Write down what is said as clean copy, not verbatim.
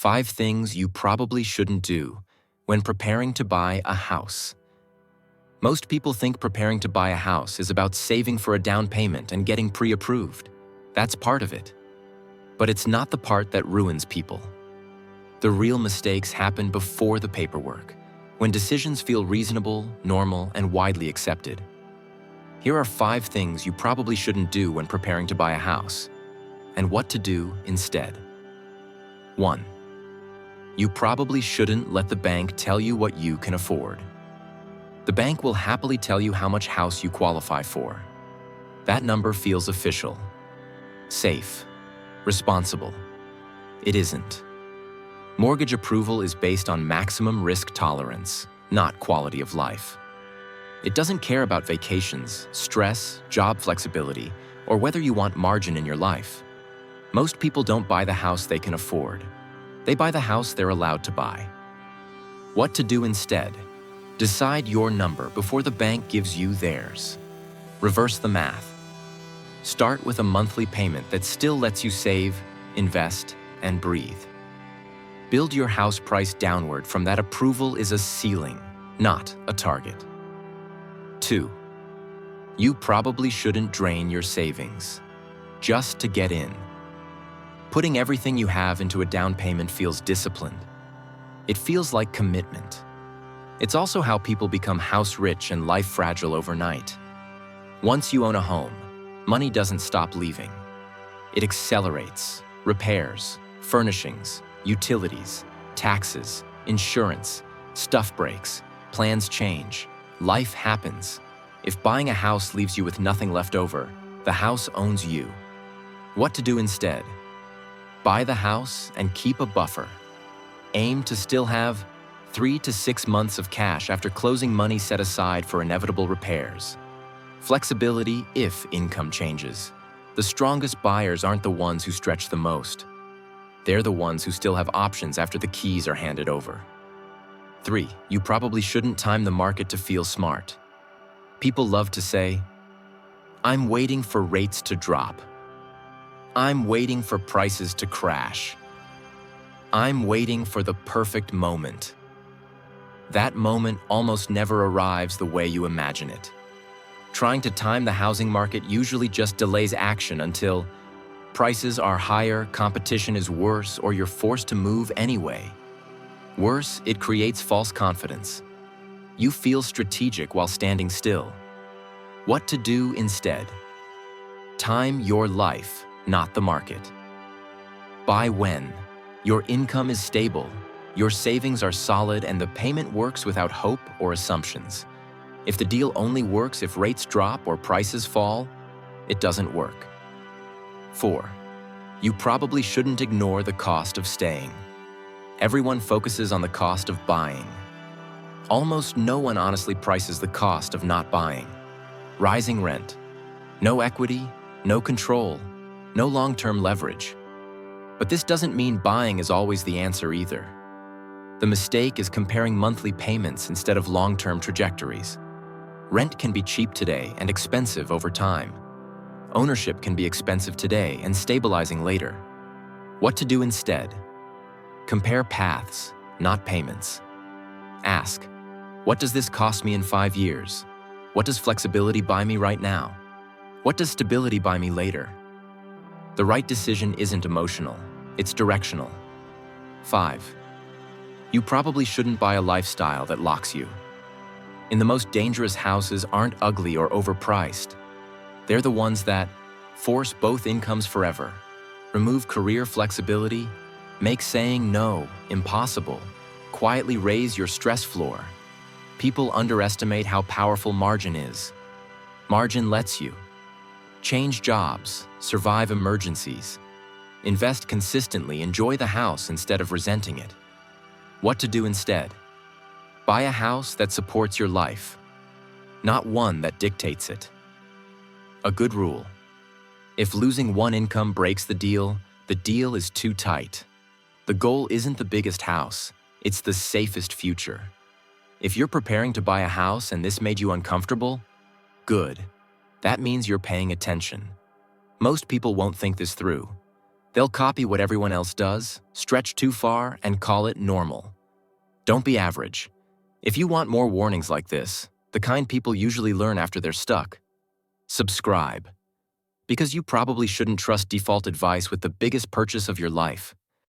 5 things you probably shouldn't do when preparing to buy a house. Most people think preparing to buy a house is about saving for a down payment and getting pre-approved. That's part of it. But it's not the part that ruins people. The real mistakes happen before the paperwork, when decisions feel reasonable, normal, and widely accepted. Here are 5 things you probably shouldn't do when preparing to buy a house, and what to do instead. 1. You probably shouldn't let the bank tell you what you can afford. The bank will happily tell you how much house you qualify for. That number feels official, safe, responsible. It isn't. Mortgage approval is based on maximum risk tolerance, not quality of life. It doesn't care about vacations, stress, job flexibility, or whether you want margin in your life. Most people don't buy the house they can afford. They buy the house they're allowed to buy. What to do instead? Decide your number before the bank gives you theirs. Reverse the math. Start with a monthly payment that still lets you save, invest, and breathe. Build your house price downward from that approval is a ceiling, not a target. 2. You probably shouldn't drain your savings just to get in. Putting everything you have into a down payment feels disciplined. It feels like commitment. It's also how people become house rich and life fragile overnight. Once you own a home, money doesn't stop leaving. It accelerates, repairs, furnishings, utilities, taxes, insurance, stuff breaks, plans change, life happens. If buying a house leaves you with nothing left over, the house owns you. What to do instead? Buy the house and keep a buffer. Aim to still have 3 to 6 months of cash after closing money set aside for inevitable repairs. Flexibility if income changes. The strongest buyers aren't the ones who stretch the most. They're the ones who still have options after the keys are handed over. 3. You probably shouldn't time the market to feel smart. People love to say, "I'm waiting for rates to drop. I'm waiting for prices to crash. I'm waiting for the perfect moment." That moment almost never arrives the way you imagine it. Trying to time the housing market usually just delays action until prices are higher, competition is worse, or you're forced to move anyway. Worse, it creates false confidence. You feel strategic while standing still. What to do instead? Time your life, not the market. Buy when your income is stable, your savings are solid, and the payment works without hope or assumptions. If the deal only works if rates drop or prices fall, it doesn't work. 4. You probably shouldn't ignore the cost of staying. Everyone focuses on the cost of buying. Almost no one honestly prices the cost of not buying. Rising rent, no equity, no control, no long-term leverage. But this doesn't mean buying is always the answer either. The mistake is comparing monthly payments instead of long-term trajectories. Rent can be cheap today and expensive over time. Ownership can be expensive today and stabilizing later. What to do instead? Compare paths, not payments. Ask, what does this cost me in 5 years? What does flexibility buy me right now? What does stability buy me later? The right decision isn't emotional, it's directional. 5. You probably shouldn't buy a lifestyle that locks you. In the most dangerous houses aren't ugly or overpriced. They're the ones that force both incomes forever, remove career flexibility, make saying no impossible, quietly raise your stress floor. People underestimate how powerful margin is. Margin lets you change jobs, survive emergencies, invest consistently, enjoy the house instead of resenting it. What to do instead? Buy a house that supports your life, not one that dictates it. A good rule: if losing one income breaks the deal is too tight. The goal isn't the biggest house, it's the safest future. If you're preparing to buy a house and this made you uncomfortable, good. That means you're paying attention. Most people won't think this through. They'll copy what everyone else does, stretch too far, and call it normal. Don't be average. If you want more warnings like this, the kind people usually learn after they're stuck, subscribe. Because you probably shouldn't trust default advice with the biggest purchase of your life.